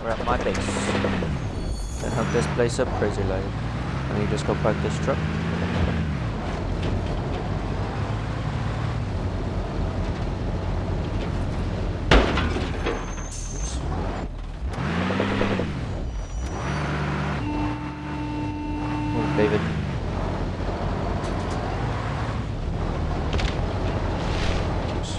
We're at my base. Gonna hook this place up crazy like. Let me just go park this truck. Oops. Move, David. Oops.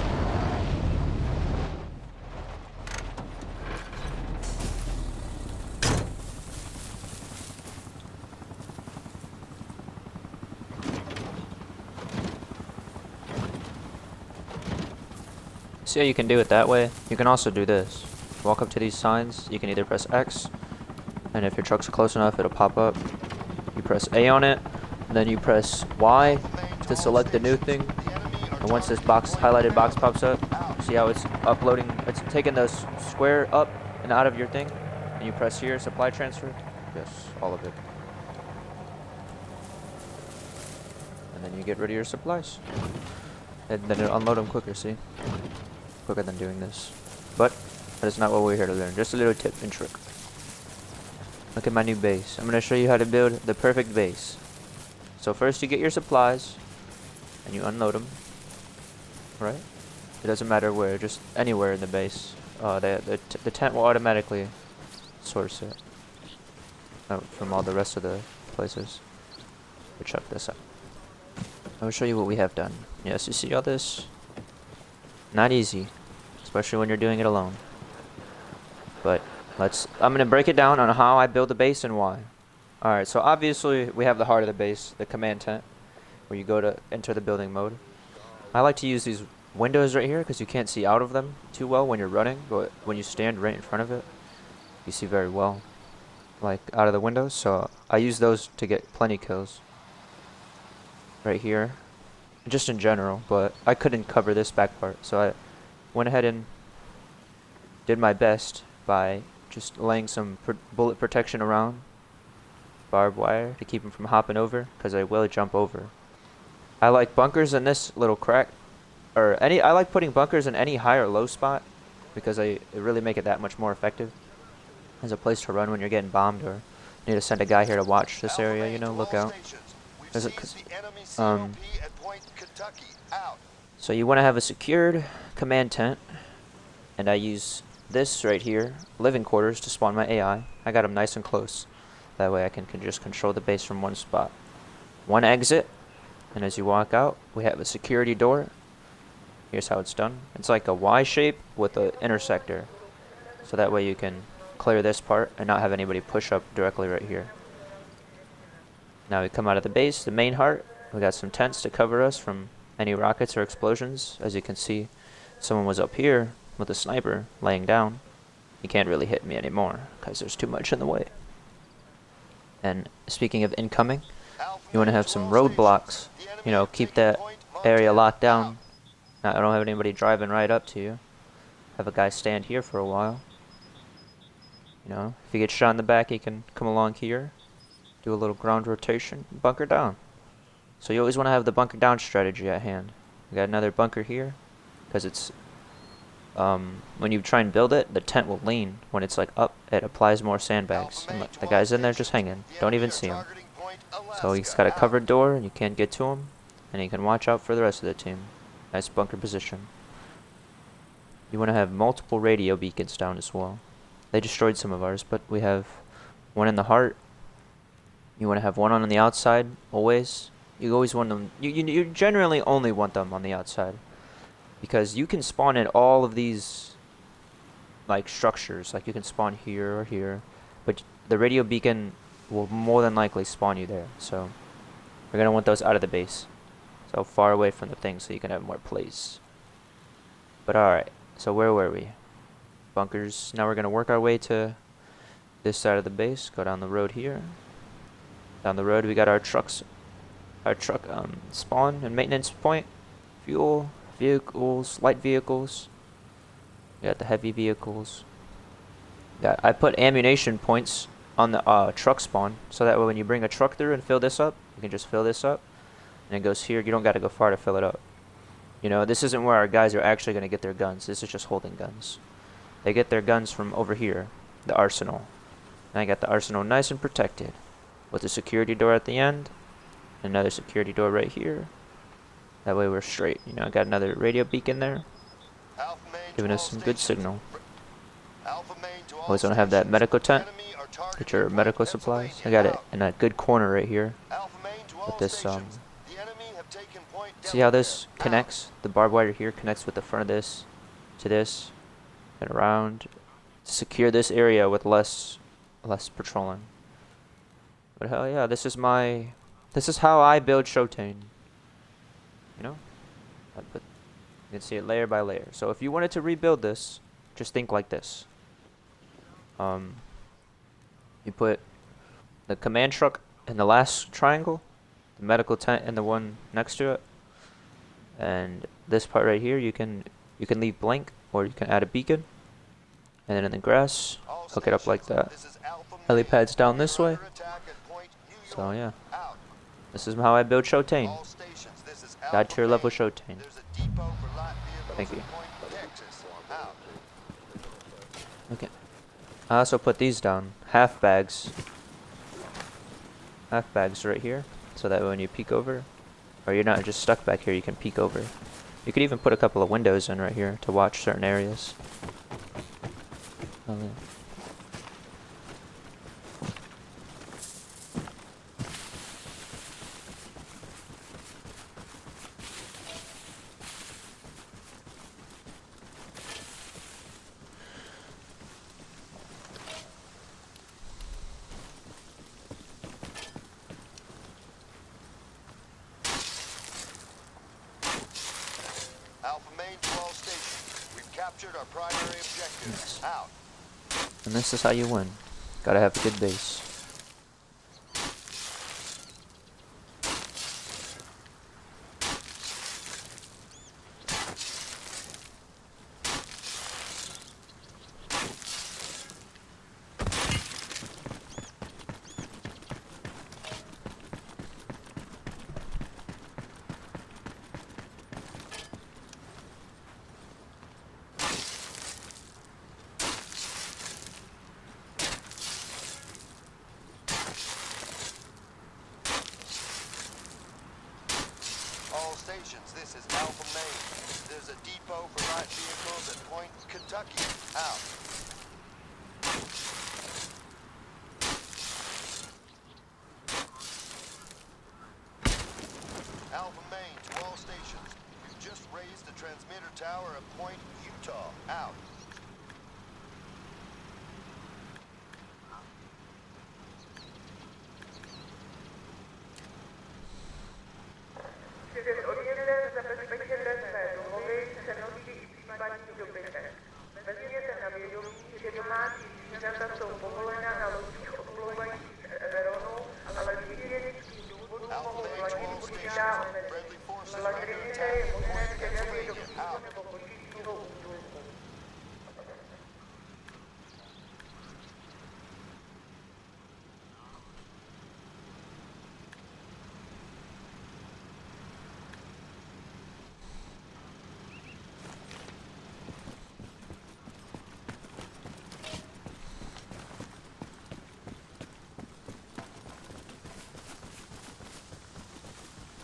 See how you can do it that way? You can also do this. Walk up to these signs, you can either press X, and if your truck's close enough, it'll pop up. You press A on it, and then you press Y to select the new thing. And once this highlighted box pops up, see how it's uploading, it's taking the square up and out of your thing, and you press here, supply transfer. Yes, all of it. And then you get rid of your supplies. And then it'll unload them quicker, see? Quicker than doing this. But that is not what we're here to learn. Just a little tip and trick. Look at my new base. I'm going to show you how to build the perfect base. So first you get your supplies and you unload them. Right? It doesn't matter where, just anywhere in the base. The tent will automatically source it from all the rest of the places. But check this out. I will show you what we have done. Yes, you see all this? Not easy, especially when you're doing it alone. But I'm gonna break it down on how I build the base and why. Alright, so obviously we have the heart of the base, the command tent, where you go to enter the building mode. I like to use these windows right here because you can't see out of them too well when you're running, but when you stand right in front of it, you see very well, like out of the windows. So I use those to get plenty kills. Right here. Just in general, but I couldn't cover this back part, so I went ahead and did my best by just laying some bullet protection around barbed wire to keep him from hopping over, because I will jump over. I like bunkers in this little crack, I like putting bunkers in any high or low spot, because it really make it that much more effective as a place to run when you're getting bombed, or need to send a guy here to watch this area, you know, look out. So you want to have a secured command tent, and I use this right here, living quarters, to spawn my AI. I got them nice and close. That way I can just control the base from one spot. One exit, and as you walk out, we have a security door. Here's how it's done. It's like a Y shape with an intersector. So that way you can clear this part and not have anybody push up directly right here. Now we come out of the base, the main heart. We got some tents to cover us from any rockets or explosions. As you can see, someone was up here with a sniper laying down. He can't really hit me anymore because there's too much in the way. And speaking of incoming, you want to have some roadblocks. You know, keep that area locked down. Now, I don't have anybody driving right up to you. Have a guy stand here for a while. You know, if you get shot in the back, he can come along here, do a little ground rotation, bunker down. So you always want to have the bunker down strategy at hand. We got another bunker here, because it's when you try and build it, the tent will lean. When it's like up, it applies more sandbags. And look, the guy's in there just hanging. Don't even see him. So he's got a covered door, and you can't get to him, and he can watch out for the rest of the team. Nice bunker position. You want to have multiple radio beacons down as well. They destroyed some of ours, but we have one in the heart. You want to have one on the outside, always. You always want them, you generally only want them on the outside. Because you can spawn in all of these, like, structures. Like, you can spawn here or here. But the radio beacon will more than likely spawn you there. So, you're going to want those out of the base. So, far away from the thing so you can have more place. But alright, so where were we? Bunkers. Now we're going to work our way to this side of the base. Go down the road here. Down the road we got our trucks. Our truck spawn and maintenance point. Fuel, vehicles, light vehicles. We got the heavy vehicles. I put ammunition points on the truck spawn. So that way when you bring a truck through and fill this up, you can just fill this up. And it goes here. You don't got to go far to fill it up. You know, this isn't where our guys are actually going to get their guns. This is just holding guns. They get their guns from over here. the arsenal. And I got the arsenal nice and protected with a security door at the end, another security door right here. That way we're straight. You know, I got another radio beacon there, giving us some good signal. Always want to have that medical tent. Get your medical supplies. I got it in a good corner right here. With this, see how this connects? The barbed wire here connects with the front of this to this and around. Secure this area with less patrolling. But hell yeah, this is how I build Showtane. You know? You can see it layer by layer. So if you wanted to rebuild this, just think like this. You put the command truck in the last triangle, the medical tent in the one next to it, and this part right here you can leave blank, or you can add a beacon, and then in the grass hook it up like that. Helipad's down this way. So yeah, this is how I build Showtane. God tier level Showtane. Thank you. Okay. I also put these down, half bags right here, so that when you peek over, or you're not just stuck back here, you can peek over. You could even put a couple of windows in right here to watch certain areas. Oh, yeah. Our primary objective. Out. And this is how you win. Gotta have a good base. Stations, this is Alpha Main. There's a depot for light vehicles at Point, Kentucky. Out. Alpha Main to all stations. We've just raised the transmitter tower at Point, Utah. Out.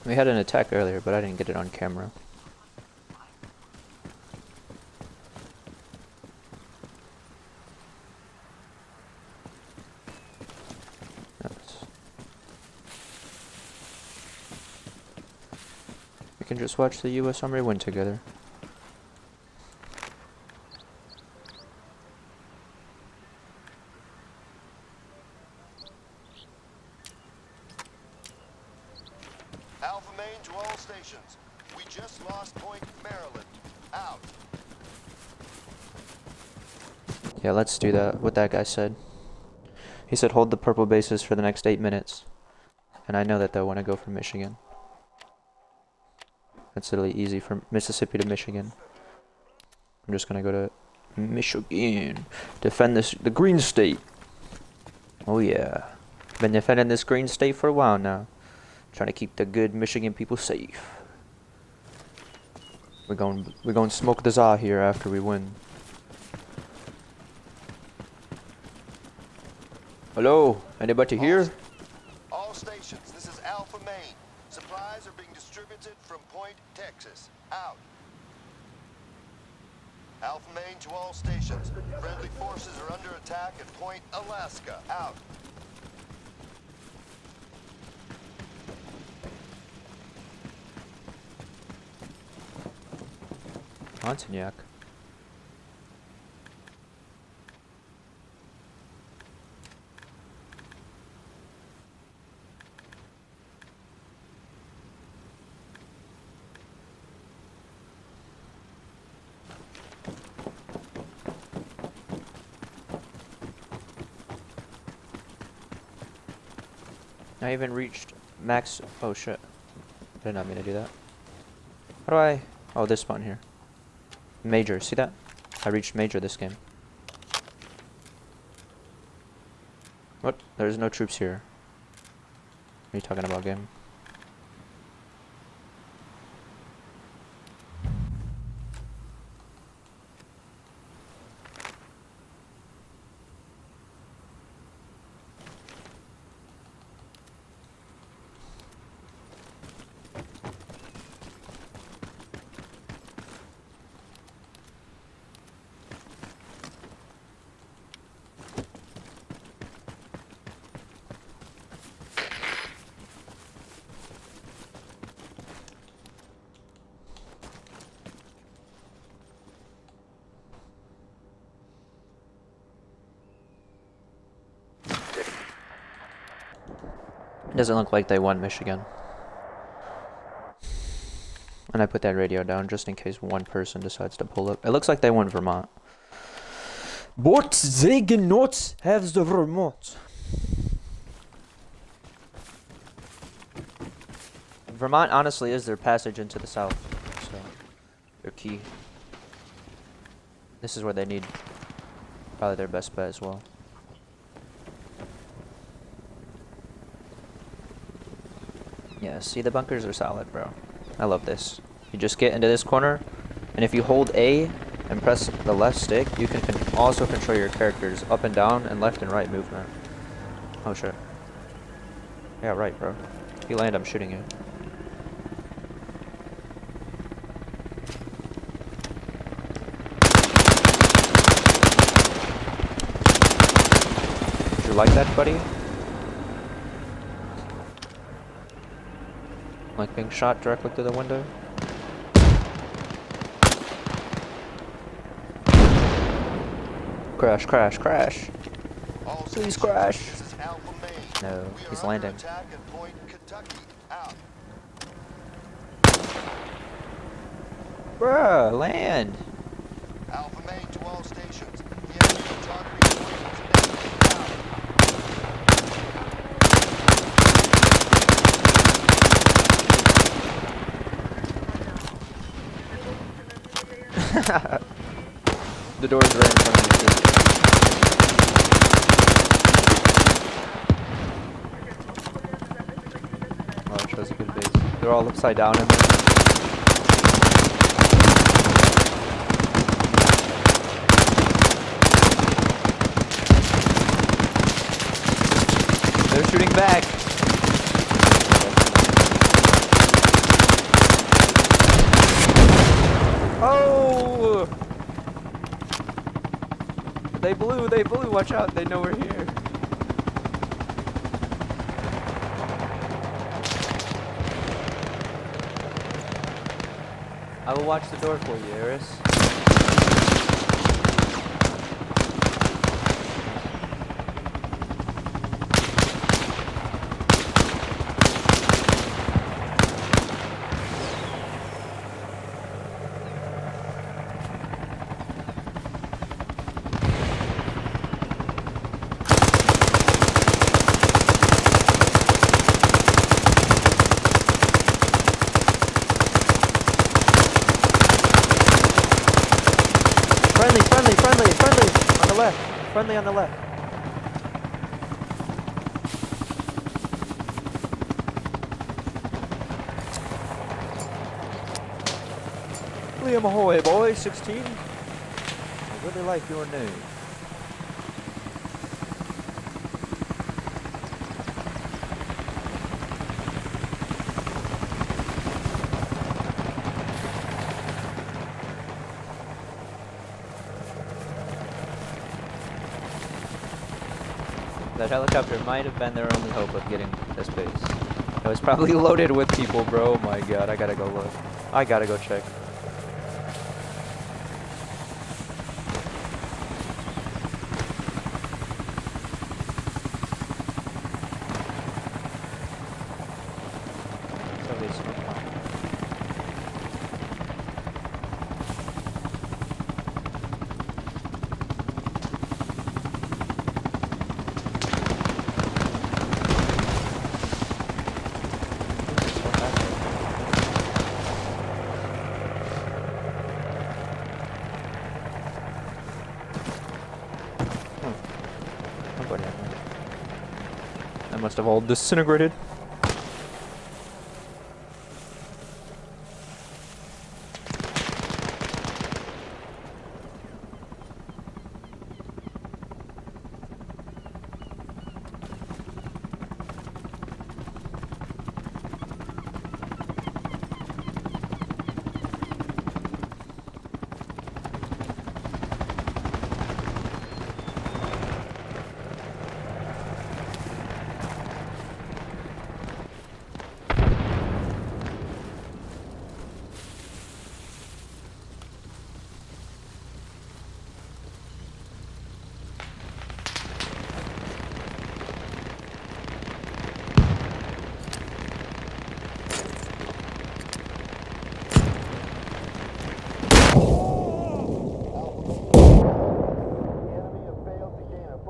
We had an attack earlier, but I didn't get it on camera. We can just watch the US Army win together. Alpha Main to all stations. We just lost Point, Maryland. Out. Yeah, let's do that. What that guy said. He said hold the purple bases for the next 8 minutes. And I know that they'll want to go for Michigan. That's really easy from Mississippi to Michigan. I'm just gonna go to Michigan. Defend the green state. Oh yeah. Been defending this green state for a while now. Trying to keep the good Michigan people safe. We're going to smoke the Za here after we win. Hello? Anybody here? All stations, this is Alpha Main. Supplies are being distributed from Point, Texas. Out. Alpha Main to all stations. Friendly forces are under attack at Point, Alaska. Out. Montignac. I even reached max. Oh shit. Did not mean to do that. How do I? Oh, this spawn here. Major. See that? I reached major this game. What? There's no troops here. What are you talking about, game? Doesn't look like they won Michigan. And I put that radio down just in case one person decides to pull up. It looks like they won Vermont. But they do not have the Vermont. Vermont honestly is their passage into the south. So, they're key. This is where they need probably their best bet as well. Yeah, see, the bunkers are solid, bro. I love this. You just get into this corner, and if you hold A and press the left stick, you can also control your characters up and down and left and right movement. Oh shit. Yeah, right, bro. If you land, I'm shooting you. Did you like that, buddy? Like being shot directly through the window? Crash, crash, crash. Please crash. No, he's landing. Bruh, land. Alpha Main to all stations. The enemy is targeting The door's right in front of you, too. Oh, it shows a good base. They're all upside down in there. They're shooting back. Oh! They blew, watch out, they know we're here. I will watch the door for you, Eris. Friendly on the left. Friendly on the left. Liam ahoy, boy, 16. I really like your name. That helicopter might have been their only hope of getting this base. It was probably loaded with people, bro. Oh my god, I gotta go look. I gotta go check. I must have all disintegrated.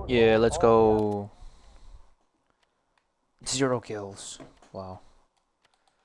Yeah, let's go. 0 kills. Wow.